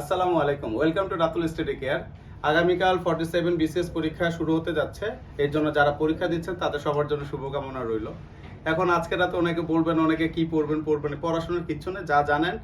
আসসালামু আলাইকুম, welcome to Ratul study care. আগামীকাল 47 বিসিএস পরীক্ষা শুরু হতে যাচ্ছে। এর জন্য যারা পরীক্ষা দিচ্ছেন তাদের সবার জন্য শুভকামনা রইল। এখন আজকে রাতে অনেকে বলবেন অনেকে কি পড়বেন পড়াশোনার কিচ্ছু নেই, যা জানেন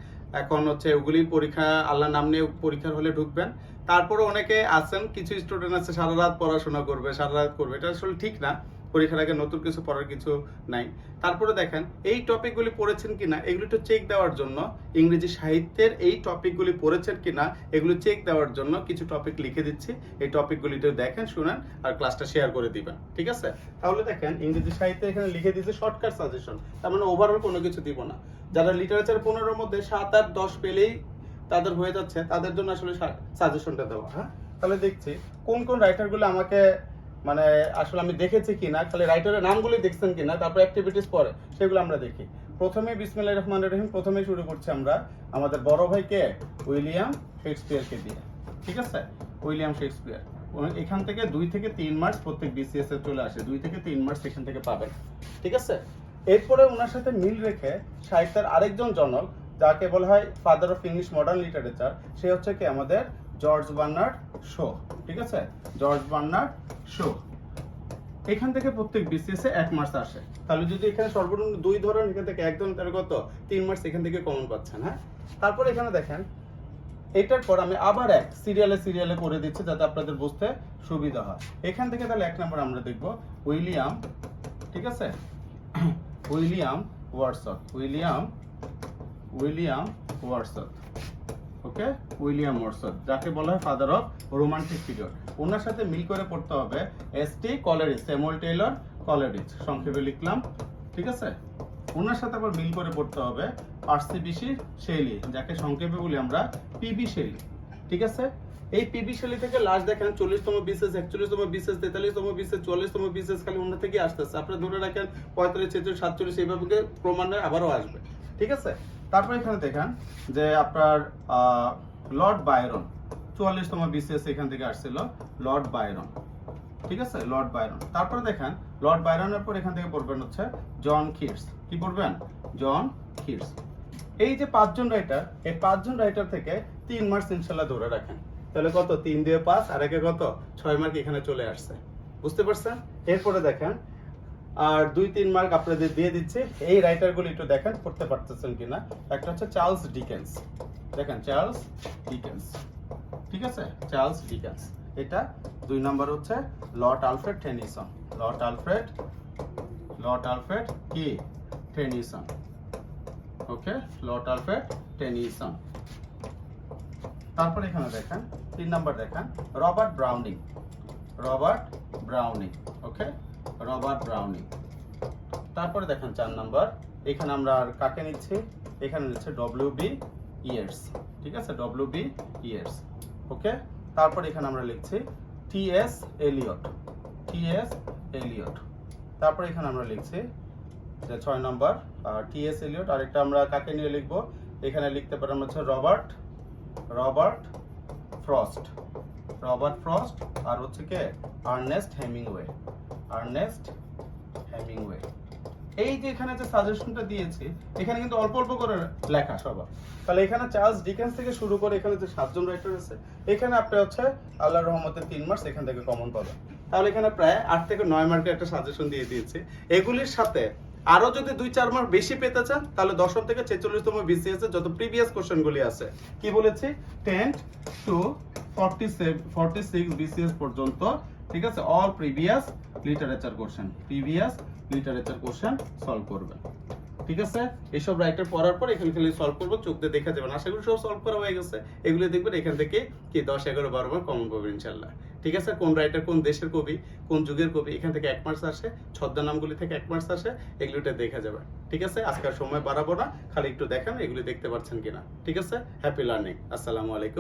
এখন হচ্ছে ওগুলি পরীক্ষা আল্লাহর নাম নিয়ে পরীক্ষার হলে ঢুকবেন। তারপরে অনেকে আছেন, কিছু স্টুডেন্ট আছে সারা রাত পড়াশোনা করবে, সারা রাত করবে, এটা আসলে ঠিক না। পরীক্ষার আগে নতুন কিছু পড়ার কিছু নাই। তারপরে দেখেন এই টপিকগুলি পড়েছেন কিনা এগুলো একটু চেক দেওয়ার জন্য, ইংরেজি সাহিত্যের এই টপিকগুলি পড়েছেন কিনা এগুলো চেক দেওয়ার জন্য কিছু টপিক লিখে দিচ্ছি। এই টপিকগুলি একটু দেখেন, শুনেন আর ক্লাসটা শেয়ার করে দিবেন, ঠিক আছে? তাহলে দেখেন ইংরেজি সাহিত্যে এখানে লিখে দিচ্ছে শর্টকাট সাজেশন, তার মানে ওভারঅল কোনো কিছু দিব না। যারা লিটারেচার 15-এর মধ্যে 7, 8, 10 পেলেই তাদের হয়ে যাচ্ছে, তাদের জন্য আসলে সাজেশনটা দেওয়া। হ্যাঁ, তাহলে দেখছি কোন কোন রাইটারগুলো আমাকে মানে আসলে আমি দেখেছি কিনা, খালি রাইটারের নামগুলি দেখছেন কিনা, তারপর অ্যাক্টিভিটিস পরে সেগুলো আমরা দেখি। প্রথমে বিসমিল্লাহির রহমানির রহিম, প্রথমে শুরু করছি আমরা আমাদের বড় ভাইকে উইলিয়াম শেক্সপিয়ারকে দিয়ে, ঠিক আছে? উইলিয়াম শেক্সপিয়ার এখান থেকে 2 থেকে 3 মার্কস প্রত্যেক বিসিএস এ চলে আসে, 2 থেকে 3 মার্কস এখান থেকে পাবেন, ঠিক আছে? এরপরে ওনার সাথে মিল রেখে সাহিত্যের আরেকজন জনক যাকে বলা হয় father of English modern literature, সে হচ্ছে কি আমাদের জর্জ বার্নার্ড শো, ঠিক আছে? George Bernard Shaw. এখান থেকে প্রত্যেক বিসিএস এ 1 মার্কস আসে। তাহলে যদি এখানে সর্বনিম্ন 2 ধরেন, এখান থেকে 1 ধরেন, তাহলে কত? 3 মার্কস এখান থেকে কমন পাচ্ছেন। হ্যাঁ, তারপর এখানে দেখেন এটার পর আমি আবার এক সিরিয়ালে করে দিচ্ছি যাতে আপনাদের বুঝতে সুবিধা হয়। এখান থেকে তাহলে 1 নম্বর আমরা দেখব উইলিয়াম, ঠিক আছে? উইলিয়াম ওয়ার্ডসওয়ার্থ, উইলিয়াম ওয়ার্ডসওয়ার্থ, ওকে? উইলিয়াম ওয়ার্ডসওয়ার্থ যাকে বলা হয় ফাদার অফ রোমান্টিক পিরিয়ড। ওনার সাথে মিল করে পড়তে হবে এসটি কলেরিজ, স্যামুয়েল টেইলর কলেরিজ, সংক্ষেপে লিখলাম, ঠিক আছে? ওনার সাথে আবার মিল করে পড়তে হবে পার্সি শেলি, যাকে সংক্ষেপে বলি আমরা পিবি শেলি, ঠিক আছে? এই পিবি শেলি থেকে লাস্ট দেখেন 40তম বিসিএস, 41তম বিসিএস, 43তম বিসিএস, 44তম বিসিএস, খালি ওনার থেকে আসতেছে। আপনারা ধরে রাখেন 45, 46, 47 এইভাবে ক্রমান্বয়ে আবারও আসবে, ঠিক আছে? তারপর এখানে দেখেন যে আপনার লর্ড বায়রন 44তম বিসিএস এখান থেকে আসছিল, লর্ড বায়রন, ঠিক আছে? Lord Byron. তারপরে দেখেন লর্ড বায়রনের পর এখান থেকে পড়বেন হচ্ছে জন কিটস। কি পড়বেন? John Keats. এই যে 5 জন রাইটার, এই 5 জন রাইটার থেকে 3 মার্কস ইনশাআল্লাহ ধরে রাখেন। তাহলে কত? 3 দিয়ে 5 আর একে কত? 6 মার্ক এখানে চলে আসছে, বুঝতে পারছেন? এরপরে দেখেন আর 2-3 মার্ক আপনাদের দিয়ে দিচ্ছি। এই রাইটারগুলো একটু দেখেন পড়তে পারতেছেন কিনা। একটা হচ্ছে চার্লস ডিকেন্স, দেখেন চার্লস ডিকেন্স, ঠিক আছে? Charles Dickens. এটা 2 নাম্বার হচ্ছে Lord Alfred Tennyson, Lord Alfred কি? Tennyson, okay? Lord Alfred Tennyson. তারপর এখানে দেখেন 3 নাম্বার দেখেন Robert Browning, okay? Robert Browning. তারপরে দেখেন 4 নাম্বার, এখানে আমরা আর কাকে নিচ্ছি? এখানে নিচ্ছে ডব্লিউ.বি. ইয়েটস, ঠিক আছে? ডব্লিউ.বি. ইয়েটস, ওকে? তারপর এখানে আমরা লিখছি টি.এস. এলিয়ট, তারপর এখানে আমরা লিখছি যে 6 নাম্বার টি.এস. এলিয়ট। আরেকটা আমরা কাকে নিয়ে লিখব? এখানে লিখতে পারি আমরা হচ্ছে রবার্ট ফ্রস্ট, আর হচ্ছে কে? Ernest Hemingway. এই যে এখানে যে সাজেশনটা দিয়েছি এখানে কিন্তু অল্প অল্প করে লেখা সবার। তাহলে এখানে চার্লস ডিকেন্স থেকে শুরু করে এখানে যে 7 জন রাইটার আছে, এখানে আপনি হচ্ছে আল্লাহর রহমতে 3 মার্কস এখান থেকে কমন পাবেন। তাহলে এখানে প্রায় 8 থেকে 9 মার্কের একটা সাজেশন দিয়ে দিয়েছি। এগুলির সাথে আরো যদি 2-4 মার্ক বেশি পেতে চান তাহলে 10 থেকে 46তম বিসিএস এর যত প্রিভিয়াস কোশ্চেনগুলি আছে, কি বলেছি? 10 to 46 বিসিএস পর্যন্ত, ঠিক আছে? All previous literature question solve করবেন, ঠিক আছে? এইসব রাইটার পড়ার পর এখানে খালি সলভ করবো, চোখ দিয়ে দেখা যাবে না। আশা করি সব সলভ করা হয়ে গেছে। এগুলো দেখবেন এখান থেকে কি 10, 11, 12 মার্ক কমন পাবেন ইনশাআল্লাহ, ঠিক আছে? কোন রাইটার, কোন দেশের কবি, কোন যুগের কবি, এখান থেকে 1 মার্কস আসে। ছদ্মনামগুলি থেকে 1 মার্কস আসে, এগুলোটা দেখা যাবে, ঠিক আছে? আজকের সময় বাড়াবো না, খালি একটু দেখেন এগুলি দেখতে পাচ্ছেন কিনা, ঠিক আছে? Happy learning. আসসালামু আলাইকুম।